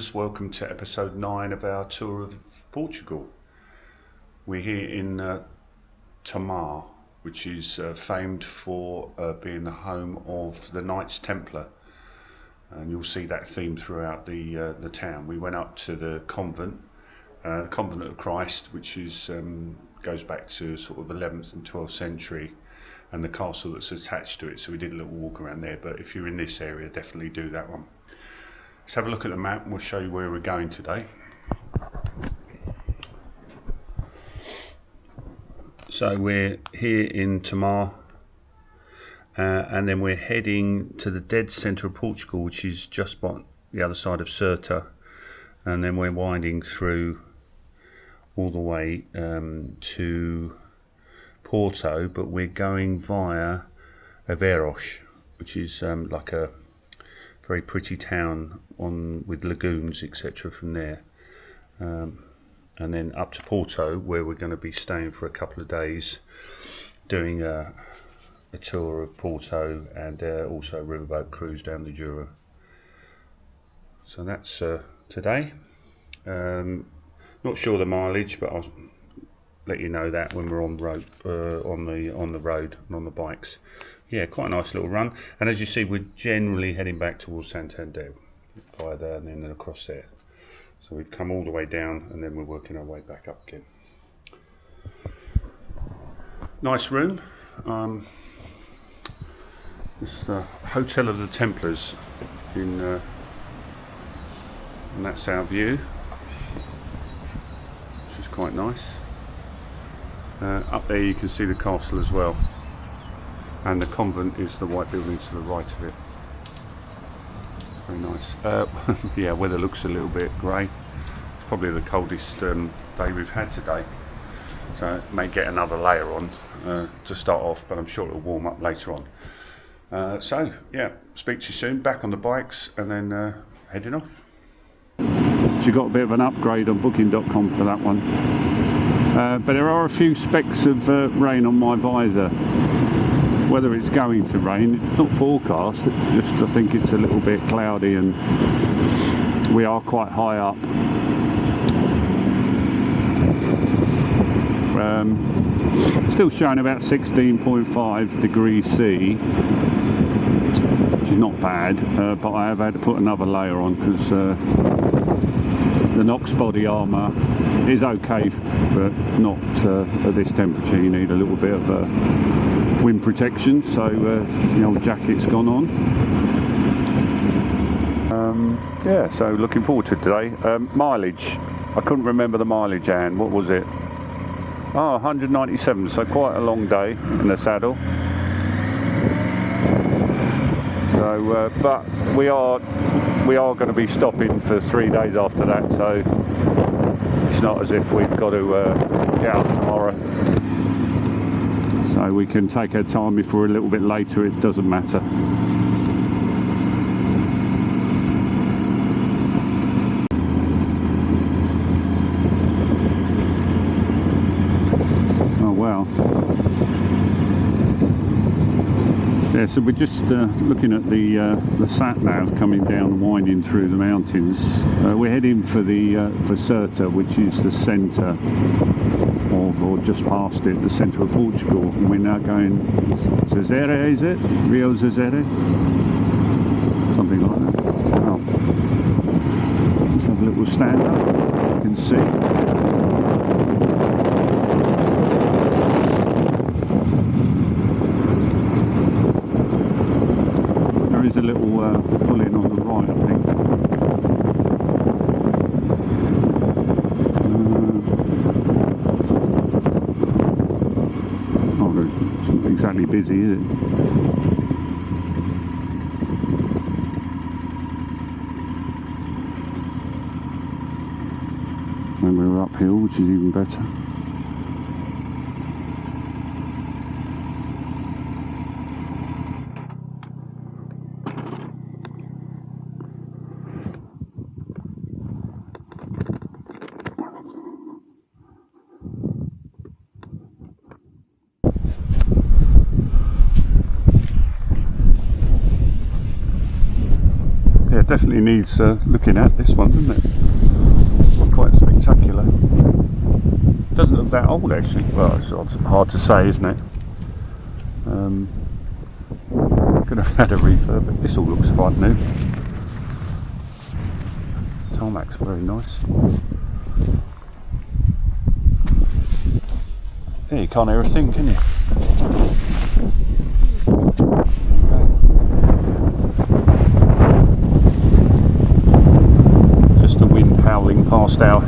viewers, welcome to episode 9 of our tour of Portugal. We're here in Tomar, which is famed for being the home of the Knights Templar, and you'll see that theme throughout the town. We went up to the convent of Christ, which is goes back to sort of 11th and 12th century, and the castle that's attached to it, so we did a little walk around there. But if you're in this area, definitely do that one. Let's have a look at the map and we'll show you where we're going today. So we're here in Tomar, and then we're heading to the dead centre of Portugal, which is just on the other side of Ceuta, and then we're winding through all the way to Porto, but we're going via Aveiro, which is like a very pretty town with lagoons, etc. from there, and then up to Porto, where we're going to be staying for a couple of days, doing a tour of Porto and also a riverboat cruise down the Douro. So that's today. Not sure the mileage, but I'll let you know that when we're on the road and on the bikes. Yeah, quite a nice little run. And as you see, we're generally heading back towards Santander via there and then across there. So we've come all the way down and then we're working our way back up again. Nice room. It's the Hotel of the Templars and that's our view, which is quite nice. Up there you can see the castle as well, and the convent is the white building to the right of it. Very nice. Yeah, weather looks a little bit grey. It's probably the coldest day we've had today, so it may get another layer on to start off, but I'm sure it'll warm up later on. So yeah, speak to you soon, back on the bikes and then heading off. She got a bit of an upgrade on booking.com for that one, but there are a few specks of rain on my visor. Whether it's going to rain, it's not forecast, just I think it's a little bit cloudy and we are quite high up. Still showing about 16.5 degrees C, which is not bad, but I have had to put another layer on because the Nox body armour is okay, but not at this temperature. You need a little bit of wind protection, so the old jacket's gone on. Yeah, so looking forward to today. Mileage, I couldn't remember the mileage, Anne. What was it? Oh, 197, so quite a long day in the saddle. So, but we are going to be stopping for 3 days after that, so it's not as if we've got to get up tomorrow. So we can take our time. If we're a little bit later, it doesn't matter. Oh wow. Yeah, so we're just looking at the sat nav coming down, winding through the mountains. We're heading for Ceuta, which is the centre of, or just past it, the centre of Portugal. And we're now going Zezere, is it? Rio Zezere? Something like that. Oh. Let's have a little stand up. You can see. There's a little pull-in on the right, I think. Oh, it's not exactly busy, is it? And we're uphill, which is even better. definitely needs looking at, this one, doesn't it? Quite spectacular. Doesn't look that old actually. Well, it's hard to say, isn't it? Could have had a refurb, but this all looks quite new. Tarmac's very nice. Yeah, you can't hear a thing, can you? Just the wind howling past our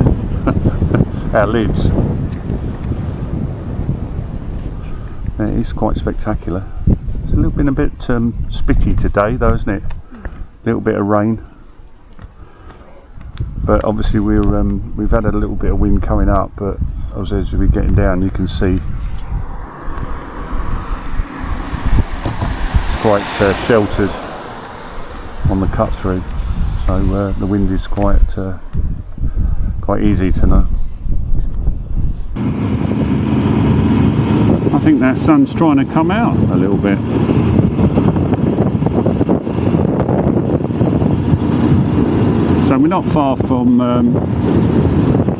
our lids. Yeah, it is quite spectacular. It's a little been a bit spitty today though, isn't it? A little bit of rain. But obviously we've had a little bit of wind coming up, but as we're getting down you can see it's quite sheltered on the cut through, so the wind is quite easy to know. I think that sun's trying to come out a little bit. So we're not far from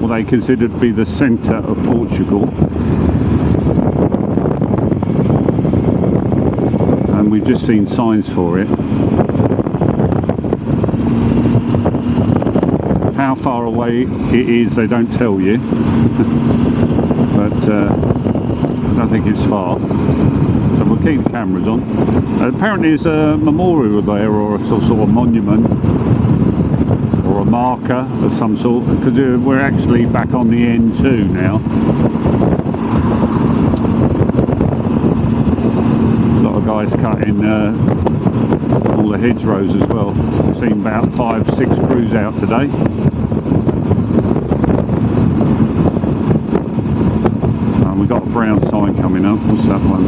what they consider to be the centre of Portugal, and we've just seen signs for it. How far away it is they don't tell you, but I don't think it's far, so we'll keep the cameras on. Apparently there's a memorial there, or a sort of monument, or a marker of some sort, because we're actually back on the N2 now. A lot of guys cutting all the hedgerows as well. I've seen about 5-6 crews out today. We've got a brown sign coming up. What's that one?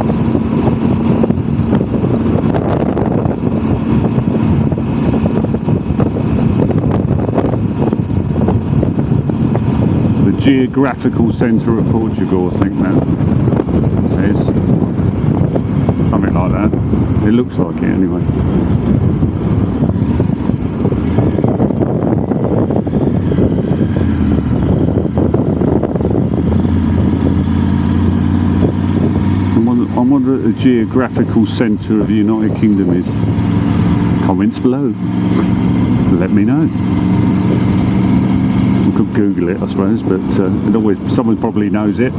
Geographical centre of Portugal, I think that says. Something like that. It looks like it anyway. I wonder what the geographical centre of the United Kingdom is. Comments below. Let me know. Could Google it, I suppose, but it always, someone probably knows it.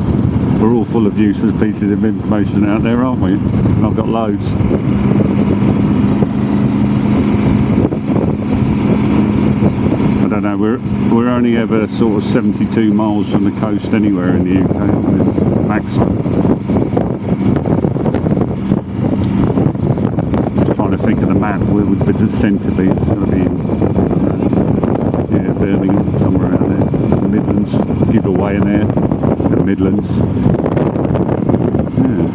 We're all full of useless pieces of information out there, aren't we? And I've got loads. I don't know, we're only ever sort of 72 miles from the coast anywhere in the UK, maximum. Just trying to think of the map, where would the centre be? It's going to be in Birmingham, somewhere around there. The Midlands, give away in there. The Midlands. Yeah.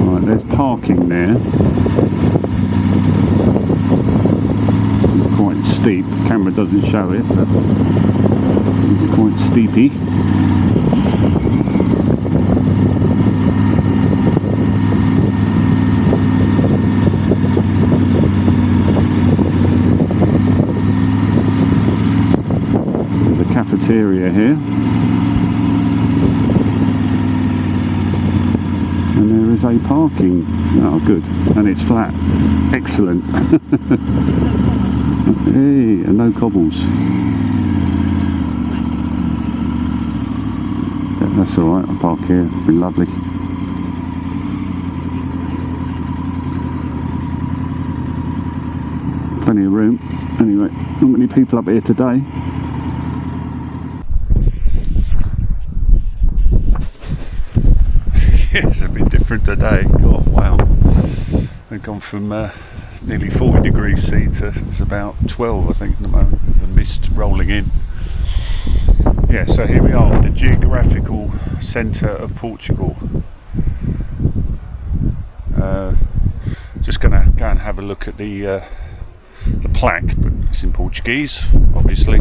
Right, there's parking there. It's quite steep. The camera doesn't show it, but it's quite steepy. Cafeteria here, and there is a parking. Oh, good, and it's flat. Excellent. Hey, and no cobbles. Yeah, that's all right. I'll park here. It'll be lovely. Plenty of room. Anyway, not many people up here today. Yeah, it's a bit different today. Oh wow, we've gone from nearly 40 degrees C to it's about 12 I think at the moment, the mist rolling in. Yeah, so here we are, the geographical centre of Portugal. Just going to go and have a look at the plaque, but it's in Portuguese obviously,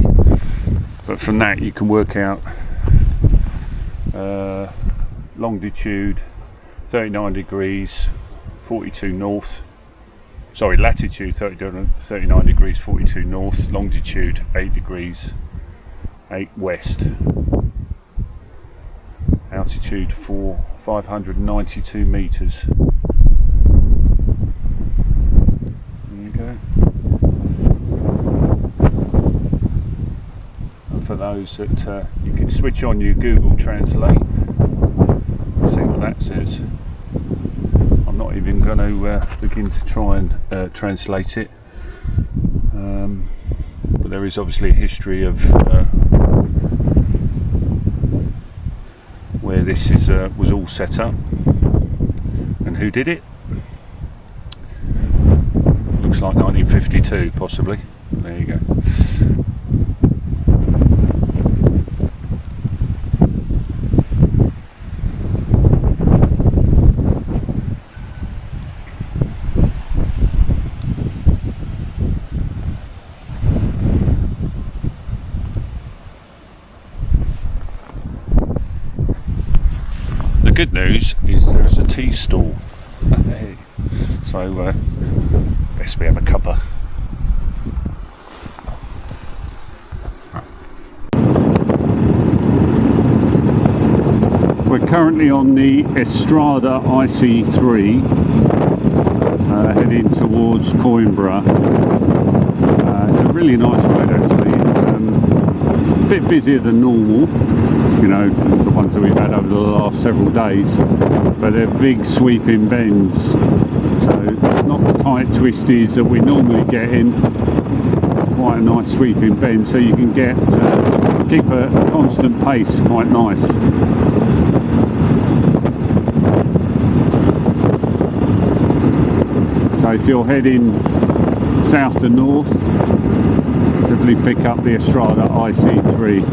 but from that you can work out longitude 39 degrees 42 north, sorry, latitude 39 degrees 42 north, longitude 8 degrees 8 west, altitude 592 meters. There you go. And for those that you can switch on your Google Translate, see what that says. I'm not even going to begin to try and translate it, but there is obviously a history of where this was all set up and who did it. Looks like 1952 possibly. There you go. The good news is there's a tea stall, so best we have a cuppa. We're currently on the Estrada IC3, heading towards Coimbra. It's a really nice road actually. A bit busier than normal, you know, the ones that we've had over the last several days, but they're big sweeping bends, so not the tight twisties that we normally get in. Quite a nice sweeping bend, so you can get keep a constant pace quite nice. So if you're heading south to north, definitely pick up the Estrada IC3.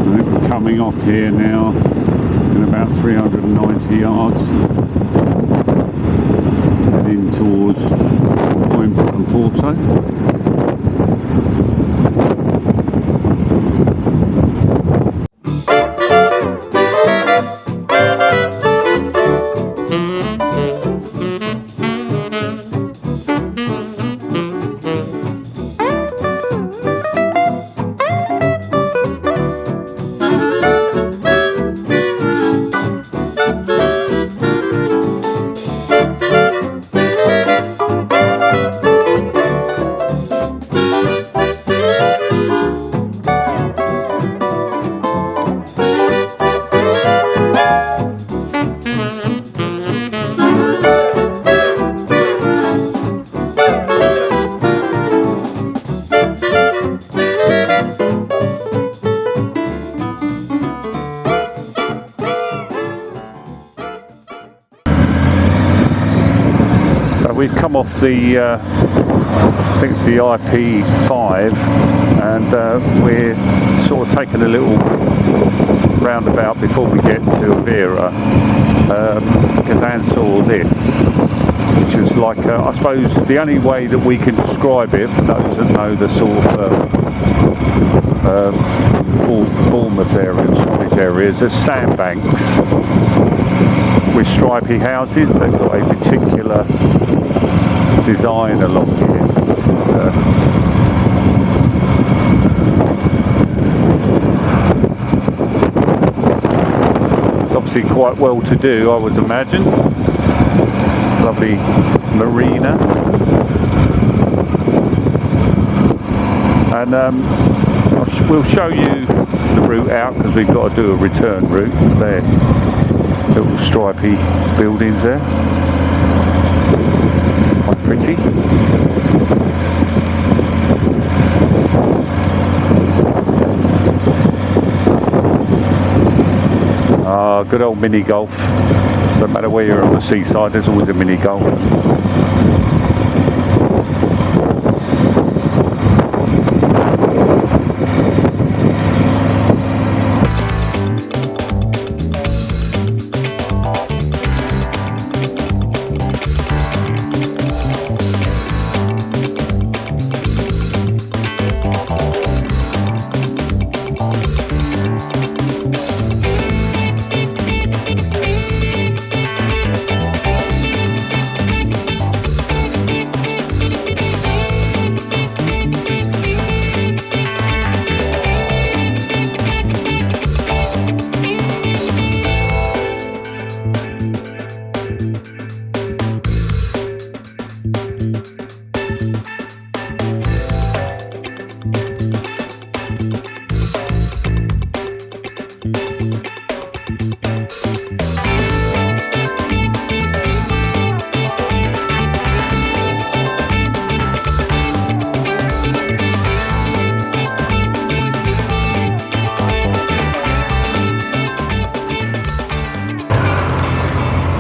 We're coming off here now in about 390 yards, heading towards Coimbra and Porto. We've come off the, I think it's the IP5, and we're sort of taking a little roundabout before we get to Aveira, because Anne saw this, which was like, I suppose the only way that we can describe it, for those that know the sort of Bournemouth area, Swanage areas, there's sandbanks with stripy houses. They've got a particular design along here, which is it's obviously quite well to do, I would imagine. Lovely marina, and we'll show you the route out, because we've got to do a return route there. Little stripy buildings there, quite pretty. Good old mini golf. Don't matter where you're on the seaside, there's always a mini golf.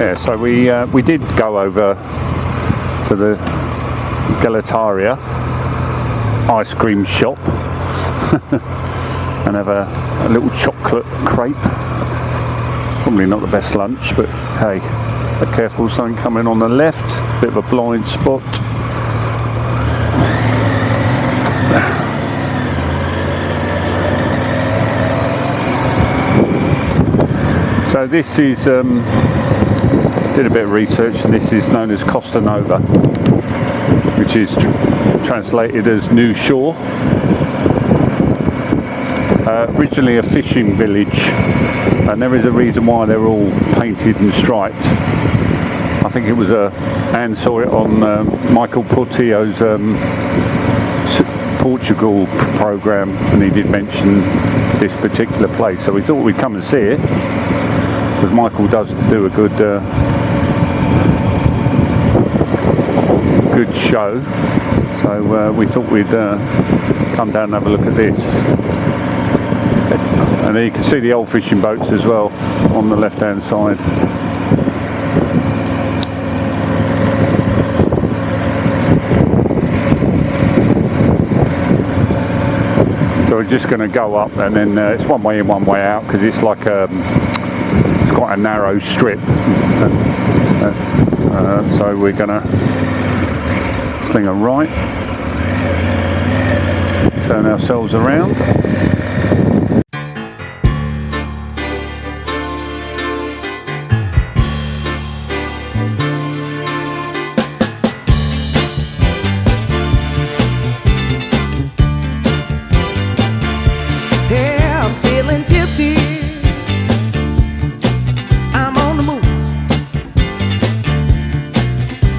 Yeah, so we did go over to the Gelateria ice cream shop and have a little chocolate crepe. Probably not the best lunch, but hey, be careful, something coming on the left, bit of a blind spot. So this is, did a bit of research, and this is known as Costa Nova, which is translated as New Shore. Originally a fishing village, and there is a reason why they're all painted and striped. I think it was Anne saw it on Michael Portillo's Portugal program, and he did mention this particular place, so we thought we'd come and see it, because Michael does do a good show, so we thought we'd come down and have a look at this. And then you can see the old fishing boats as well on the left hand side. So we're just going to go up, and then it's one way in, one way out, because it's like it's quite a narrow strip. So we're going to sling a right, turn ourselves around.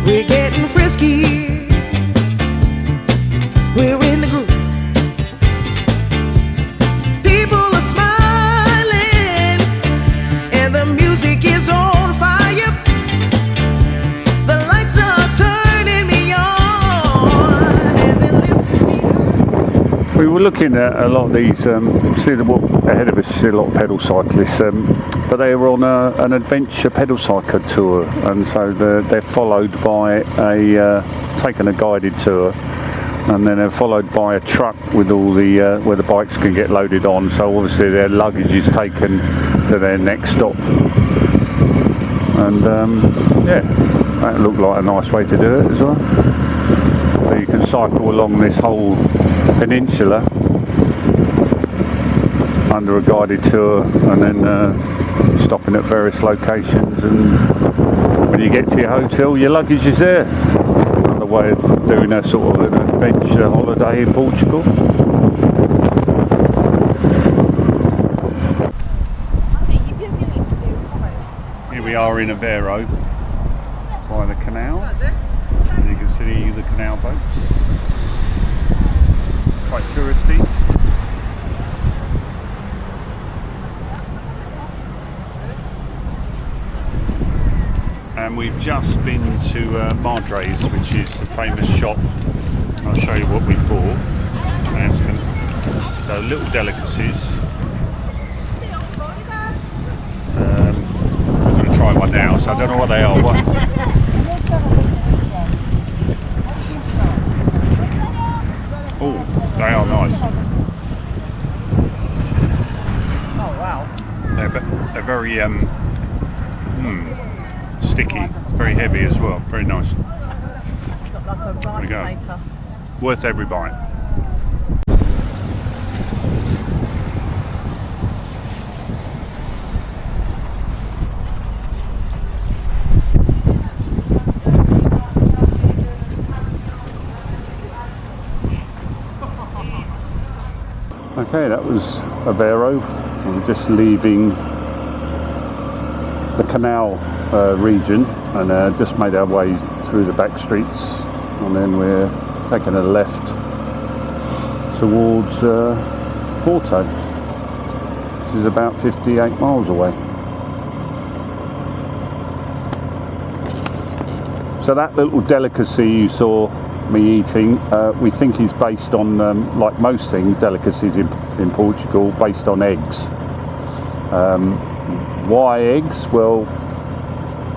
We're getting frisky. We're in the groove. People are smiling, and the music is on fire. The lights are turning me on, and they're lifting me high. We were looking at a lot of these, see the walk ahead of us, see a lot of pedal cyclists, but they were on an adventure pedal cycle tour, and so they're followed by taken a guided tour, and then they're followed by a truck with all the where the bikes can get loaded on, so obviously their luggage is taken to their next stop, and yeah, that looked like a nice way to do it as well. So you can cycle along this whole peninsula under a guided tour, and then stopping at various locations, and when you get to your hotel, your luggage is there. Another way of doing a sort of an adventure holiday in Portugal. Here we are in Aveiro by the canal, and you can see the canal boats, quite touristy. And we've just been to Madre's, which is a famous shop. I'll show you what we bought. So little delicacies. I'm going to try one now, so I don't know what they are. Oh, they are nice. Oh wow. They're very sticky, very heavy as well, very nice. Got like a rice maker. Worth every bite. Okay, that was Aveiro. We're just leaving the canal region, and just made our way through the back streets, and then we're taking a left towards Porto, which is about 58 miles away. So that little delicacy you saw me eating, we think is based on, like most things, delicacies in Portugal, based on eggs. Why eggs? Well,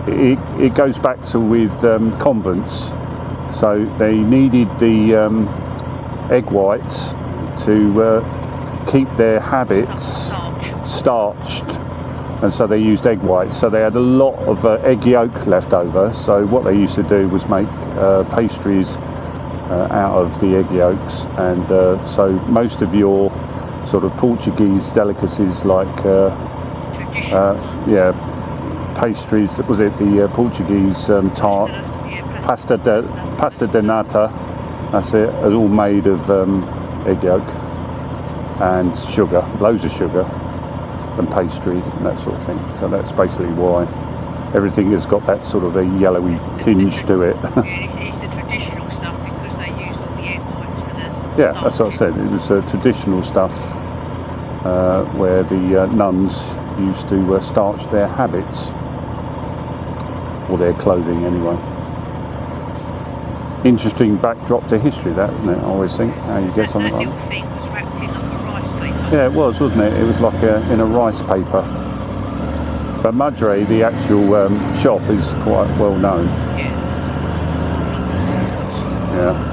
it goes back to with convents. So they needed the egg whites to keep their habits starched, and so they used egg whites. So they had a lot of egg yolk left over. So what they used to do was make pastries out of the egg yolks, and so most of your sort of Portuguese delicacies like pastries, was it the Portuguese tart, pasta de nata, that's it, it's all made of egg yolk and sugar, loads of sugar and pastry and that sort of thing. So that's basically why everything has got that sort of a yellowy tinge to it. It's the traditional stuff because they used all the egg whites for the Yeah, that's what I said, it was traditional stuff where the nuns used to starch their habits, or their clothing anyway. Interesting backdrop to history, that, isn't it? I always think how you get something like that. That little thing was wrapped in like a rice paper. Yeah, it was, wasn't it? It was like in a rice paper. But Madre, the actual shop, is quite well known. Yeah.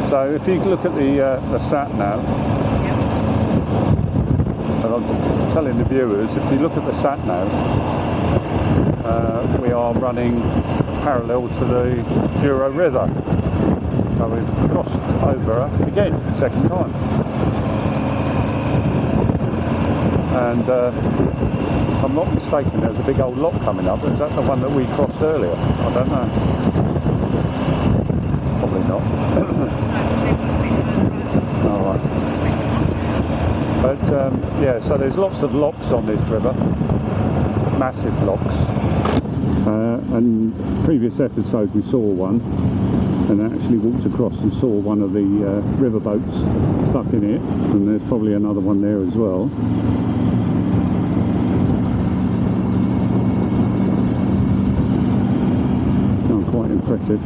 So if you look at the sat nav, and I'm telling the viewers, if you look at the sat nav, we are running parallel to the Douro River. So we've crossed over again, second time. And if I'm not mistaken, there's a big old lock coming up. Is that the one that we crossed earlier? I don't know. Probably not. Alright. But yeah, so there's lots of locks on this river, massive locks. And previous episode we saw one, and actually walked across and saw one of the river boats stuck in it, and there's probably another one there as well. Oh, quite impressive.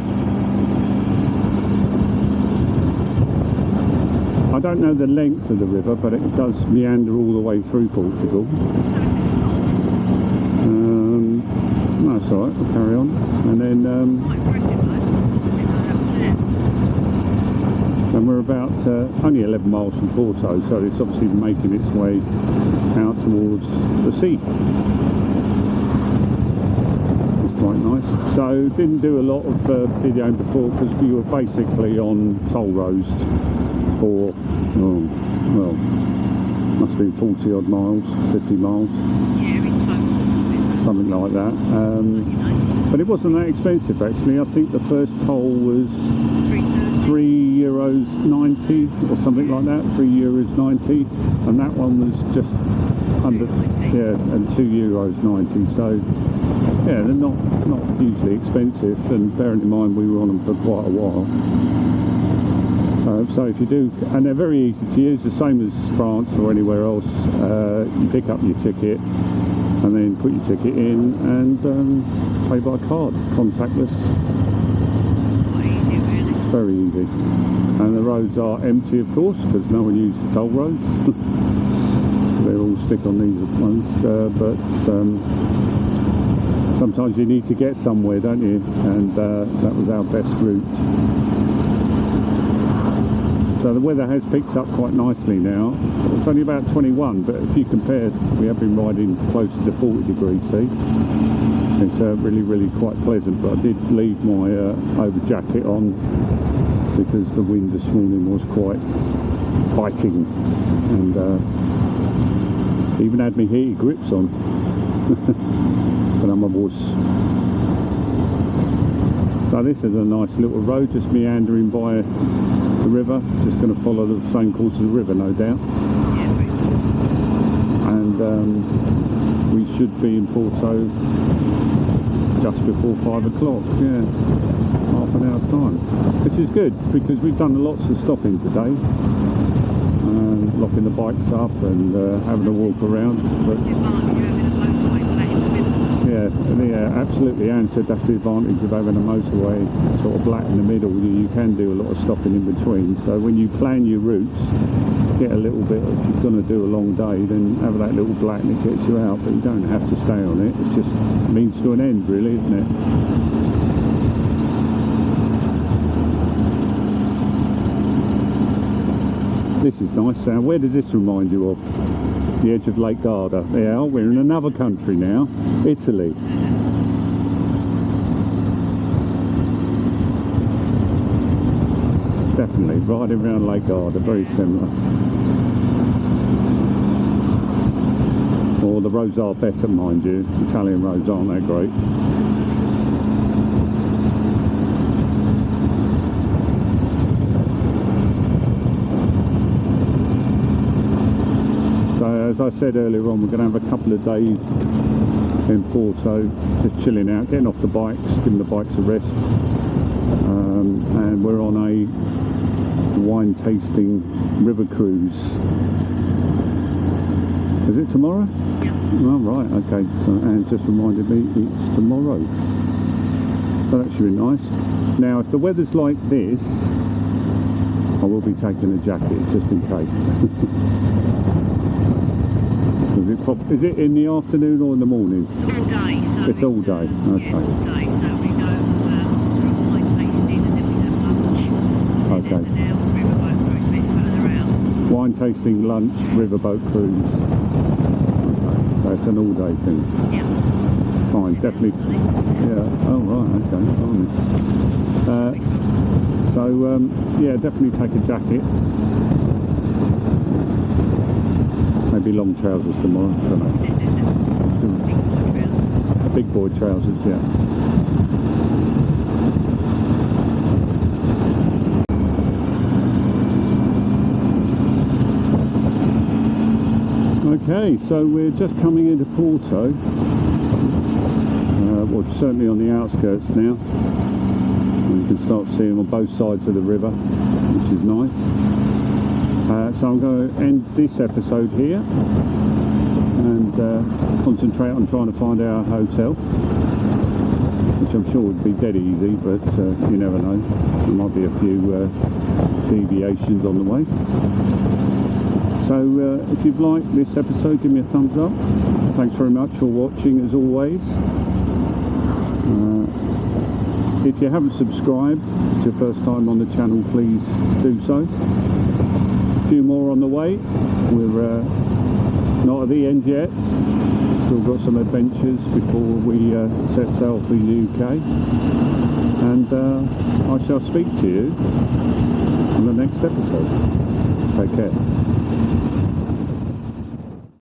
I don't know the length of the river, but it does meander all the way through Portugal. No, that's alright, we'll carry on. And then and we're about only 11 miles from Porto, so it's obviously making its way out towards the sea. It's quite nice. So didn't do a lot of videoing before because we were basically on toll roads for, well, must have been 40 odd miles, 50 miles, something like that. But it wasn't that expensive actually. I think the first toll was €3.90 or something like that, €3.90, and that one was just under, yeah, and €2.90. So yeah, they're not hugely expensive, and bearing in mind we were on them for quite a while. So if you do, and they're very easy to use, the same as France or anywhere else. You pick up your ticket and then put your ticket in and pay by card, contactless. It's very easy. And the roads are empty, of course, because no one uses the toll roads. They all stick on these ones, but sometimes you need to get somewhere, don't you? And that was our best route. So the weather has picked up quite nicely now. It's only about 21, but if you compare, we have been riding closer to 40 degrees C. It's really quite pleasant, but I did leave my over jacket on because the wind this morning was quite biting, and even had me heated grips on. But I'm a wuss. So this is a nice little road, just meandering by the river. Just going to follow the same course as the river, no doubt. And we should be in Porto just before 5 o'clock. Yeah, half an hour's time, which is good because we've done lots of stopping today. locking the bikes up and having a walk around. But yeah, absolutely. Anne said that's the advantage of having a motorway sort of black in the middle. You can do a lot of stopping in between. So when you plan your routes, get a little bit. If you're going to do a long day, then have that little black and it gets you out. But you don't have to stay on it. It's just a means to an end, really, isn't it? This is nice sound. Where does this remind you of? The edge of Lake Garda. Yeah, we're in another country now, Italy. Definitely, riding around Lake Garda, very similar. Or the roads are better, mind you. Italian roads aren't that great. So as I said earlier on, we're going to have a couple of days in Porto, just chilling out, getting off the bikes, giving the bikes a rest, and we're on a wine tasting river cruise. Is it tomorrow? Yeah. Oh right, okay, so Anne's just reminded me it's tomorrow, so that should be nice. Now if the weather's like this, I will be taking a jacket just in case. Is it in the afternoon or in the morning? All day. So it's all day. Okay. Yeah, it's all day. So we go for a wine tasting and then we have lunch. Okay. And then our riverboat cruise a bit further out. Wine tasting, lunch, riverboat cruise. Okay. So it's an all-day thing. Yeah. Fine, definitely. Yeah. Oh right. Okay. So yeah, definitely take a jacket. Maybe long trousers tomorrow, I don't know. Big boy trousers, yeah. Okay, so we're just coming into Porto. Well, certainly on the outskirts now. You can start seeing on both sides of the river, which is nice. So I'm going to end this episode here and concentrate on trying to find our hotel, which I'm sure would be dead easy, but you never know. There might be a few deviations on the way. So if you've liked this episode, give me a thumbs up. Thanks very much for watching as always. If you haven't subscribed, it's your first time on the channel, please do so. A few more on the way. We're not at the end yet. Still got some adventures before we set sail for the UK. And I shall speak to you on the next episode. Take care.